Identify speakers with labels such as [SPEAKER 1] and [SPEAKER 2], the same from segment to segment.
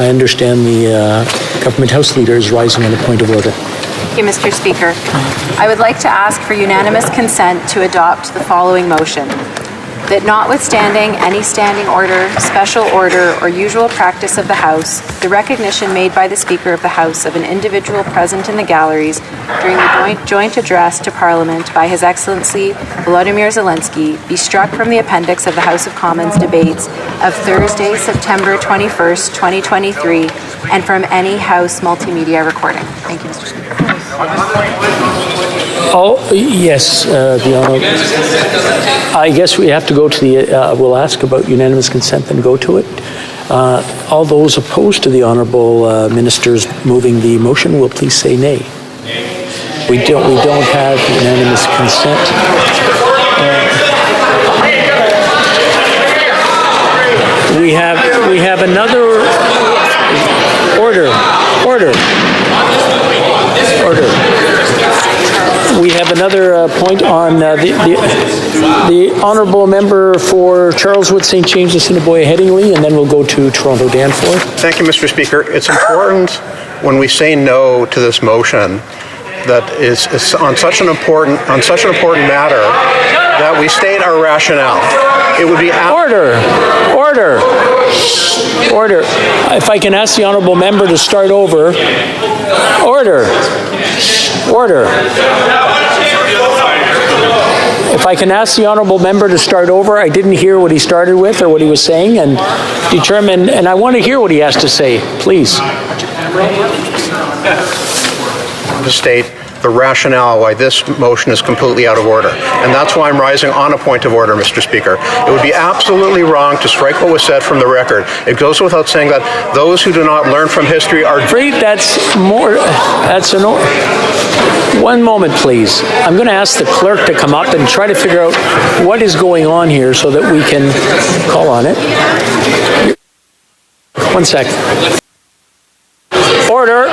[SPEAKER 1] I understand the Government House Leader is rising on a point of order.
[SPEAKER 2] Thank you, Mr. Speaker. I would like to ask for unanimous consent to adopt the following motion. That notwithstanding any standing order, special order, or usual practice of the House, the recognition made by the Speaker of the House of an individual present in the galleries during the joint address to Parliament by His Excellency Volodymyr Zelensky be struck from the appendix of the House of Commons debates of Thursday, September 21st, 2023, and from any House multimedia recording. Thank you, Mr. Speaker.
[SPEAKER 1] Oh, yes, the Honourable. I guess we have to go to the, we'll ask about unanimous consent, then go to it. All those opposed to the Honourable Ministers moving the motion will please say nay. We don't have unanimous consent. We have another order. We have another point on the Honourable Member for Charleswood, St. James, Assiniboia, Headingley, and then we'll go to Toronto Danforth.
[SPEAKER 3] Thank you, Mr. Speaker. It's important when we say no to this motion that is on such an important matter that we state our rationale. It would be order.
[SPEAKER 1] If I can ask the Honourable Member to start over. Order. If I can ask the Honourable Member to start over, I didn't hear what he started with or what he was saying, and determine, and I want to hear what he has to say, please.
[SPEAKER 3] To state the rationale why this motion is completely out of order. And that's why I'm rising on a point of order, Mr. Speaker. It would be absolutely wrong to strike what was said from the record. It goes without saying that those who do not learn from history are...
[SPEAKER 1] One moment, please. I'm going to ask the clerk to come up and try to figure out what is going on here so that we can call on it. 1 second. Order.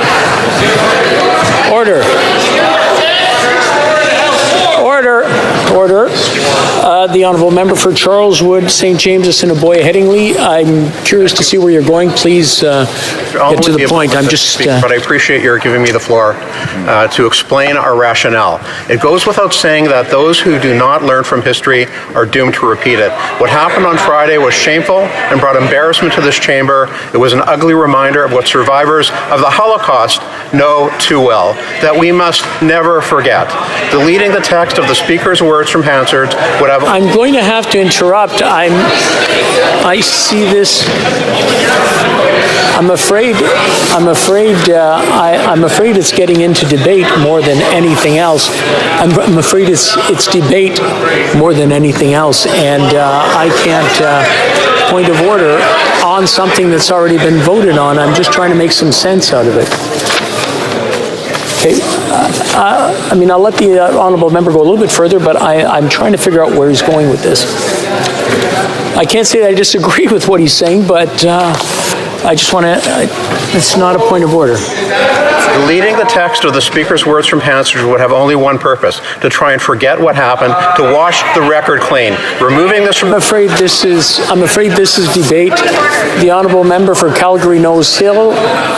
[SPEAKER 1] The Honourable Member for Charleswood, St. James, Assiniboia, Headingley. I'm curious to see where you're going. Please get to the point. I'm just...
[SPEAKER 3] But I appreciate your giving me the floor to explain our rationale. It goes without saying that those who do not learn from history are doomed to repeat it. What happened on Friday was shameful and brought embarrassment to this chamber. It was an ugly reminder of what survivors of the Holocaust know too well, that we must never forget. Deleting the text of the Speaker's words from Hansard's would have...
[SPEAKER 1] I'm going to have to interrupt. I see this. I'm afraid it's getting into debate more than anything else. I'm afraid it's debate more than anything else, and I can't point of order on something that's already been voted on. I'm just trying to make some sense out of it. Okay. I mean, I'll let the Honourable Member go a little bit further, but I'm trying to figure out where he's going with this. I can't say that I disagree with what he's saying, but I just want to... it's not a point of order.
[SPEAKER 3] Deleting the text of the Speaker's words from Hansard would have only one purpose, to try and forget what happened, to wash the record clean. Removing this from... I'm afraid this is
[SPEAKER 1] debate. The Honourable Member for Calgary Nose Hill,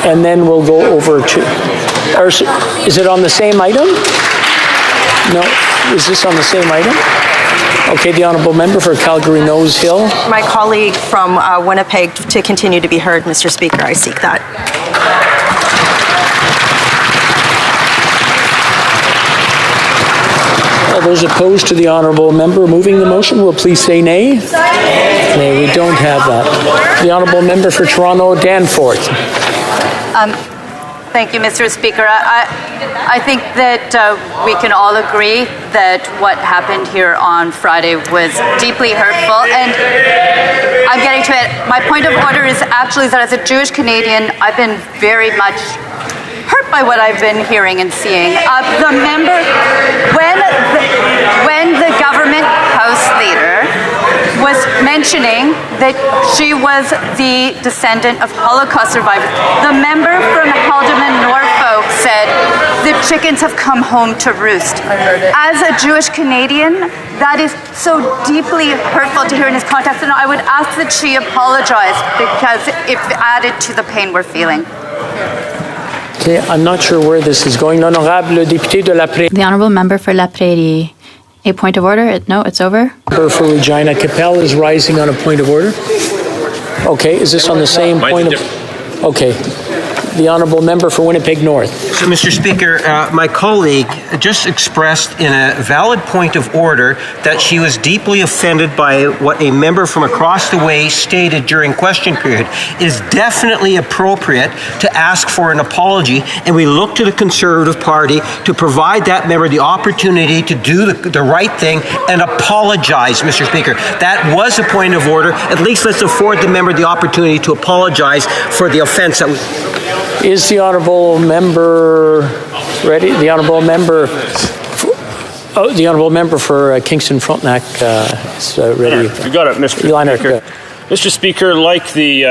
[SPEAKER 1] and then we'll go over to... Or is it on the same item? No. Is this on the same item? Okay, the Honourable Member for Calgary Nose Hill.
[SPEAKER 4] My colleague from Winnipeg to continue to be heard, Mr. Speaker. I seek that.
[SPEAKER 1] All those opposed to the Honourable Member moving the motion will please say nay. Nay, we don't have that. The Honourable Member for Toronto Danforth.
[SPEAKER 5] Thank you, Mr. Speaker. I think that we can all agree that what happened here on Friday was deeply hurtful, and I'm getting to it. My point of order is actually that as a Jewish Canadian, I've been very much hurt by what I've been hearing and seeing. The member, when the government House Leader was mentioning that she was the descendant of Holocaust survivors, the member from Haldeman, Norfolk said, the chickens have come home to roost. As a Jewish Canadian, that is so deeply hurtful to hear in this context, and I would ask that she apologize because it added to the pain we're feeling.
[SPEAKER 1] Okay, I'm not sure where this is going. Honorable député de la Prairie.
[SPEAKER 6] The Honourable Member for La Prairie. A point of order? No, it's over.
[SPEAKER 1] Member for Regina Capel is rising on a point of order. Okay, is this on the same point of... Okay. The Honourable Member for Winnipeg North.
[SPEAKER 7] So, Mr. Speaker, my colleague just expressed in a valid point of order that she was deeply offended by what a member from across the way stated during question period. It is definitely appropriate to ask for an apology, and we look to the Conservative Party to provide that member the opportunity to do the right thing and apologize, Mr. Speaker. That was a point of order. At least let's afford the member the opportunity to apologize for the offense that was...
[SPEAKER 1] Is the Honourable Member ready? The Honourable Member... the Honourable Member for Kingston Frontenac is ready.
[SPEAKER 8] You got it, Mr. Speaker. Mr. Speaker, like the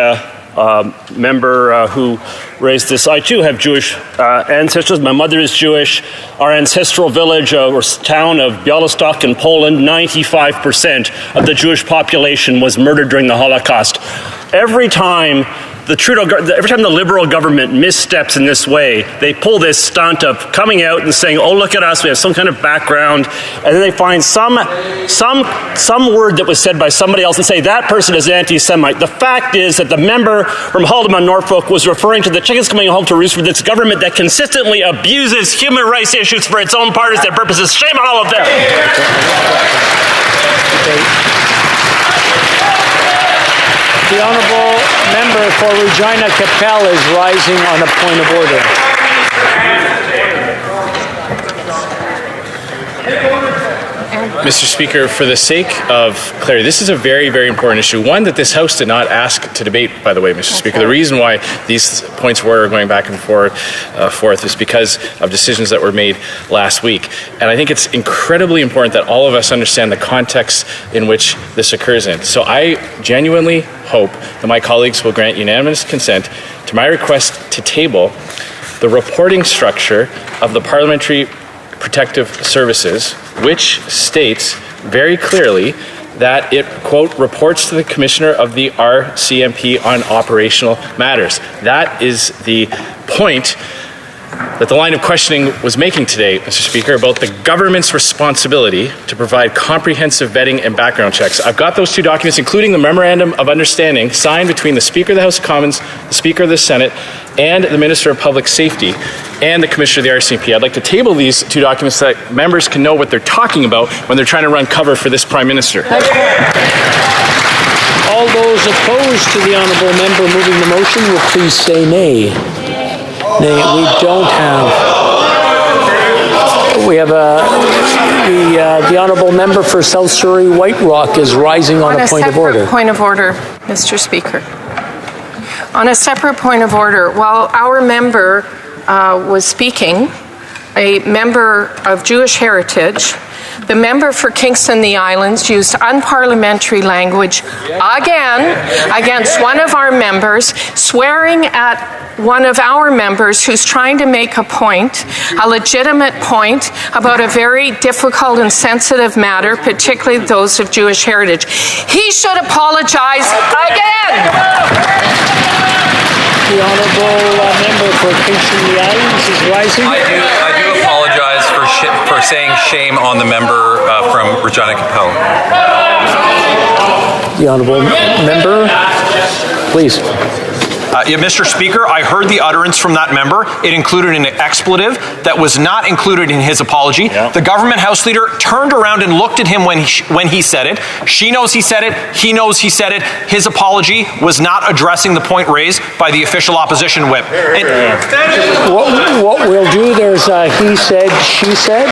[SPEAKER 8] member who raised this, I too have Jewish ancestors. My mother is Jewish. Our ancestral village or town of Białystok in Poland, 95% of the Jewish population was murdered during the Holocaust. Every time the Liberal government missteps in this way, they pull this stunt of coming out and saying, "Oh, look at us, we have some kind of background," and then they find some word that was said by somebody else and say that person is anti-Semite. The fact is that the member from Haldimand, Norfolk, was referring to the chickens coming home to roost for this government that consistently abuses human rights issues for its own partisan purposes. Shame on all of them.
[SPEAKER 1] The Honourable Member for Regina Capel is rising on a point of order.
[SPEAKER 9] Mr. Speaker, for the sake of clarity, this is a very, very important issue. One that this House did not ask to debate, by the way, Mr. Speaker. The reason why these points of order are going back and forth is because of decisions that were made last week. And I think it's incredibly important that all of us understand the context in which this occurs in. So I genuinely hope that my colleagues will grant unanimous consent to my request to table the reporting structure of the Parliamentary Protective Services, which states very clearly that it, quote, reports to the Commissioner of the RCMP on operational matters. That is the point that the line of questioning was making today, Mr. Speaker, about the government's responsibility to provide comprehensive vetting and background checks. I've got those two documents, including the Memorandum of Understanding signed between the Speaker of the House of Commons, the Speaker of the Senate, and the Minister of Public Safety, and the Commissioner of the RCMP. I'd like to table these two documents so that members can know what they're talking about when they're trying to run cover for this Prime Minister.
[SPEAKER 1] All those opposed to the Honourable Member moving the motion will please say nay. Nay, we don't have. We have the Honourable Member for South Surrey White Rock is rising on a point of order.
[SPEAKER 10] Point of order, Mr. Speaker. On a separate point of order, while our member was speaking, a member of Jewish heritage, the member for Kingston the Islands used unparliamentary language again against one of our members, swearing at one of our members who's trying to make a point, a legitimate point about a very difficult and sensitive matter, particularly those of Jewish heritage. He should apologize again.
[SPEAKER 1] The Honourable Member for Kingston the Islands is rising.
[SPEAKER 11] I do apologize for saying shame on the member from Regina Capel.
[SPEAKER 1] The Honourable Member, please.
[SPEAKER 11] Mr. Speaker, I heard the utterance from that member. It included an expletive that was not included in his apology. Yeah. The government House Leader turned around and looked at him when he said it. She knows he said it. He knows he said it. His apology was not addressing the point raised by the official opposition whip.
[SPEAKER 1] What we'll do, there's he said, she said.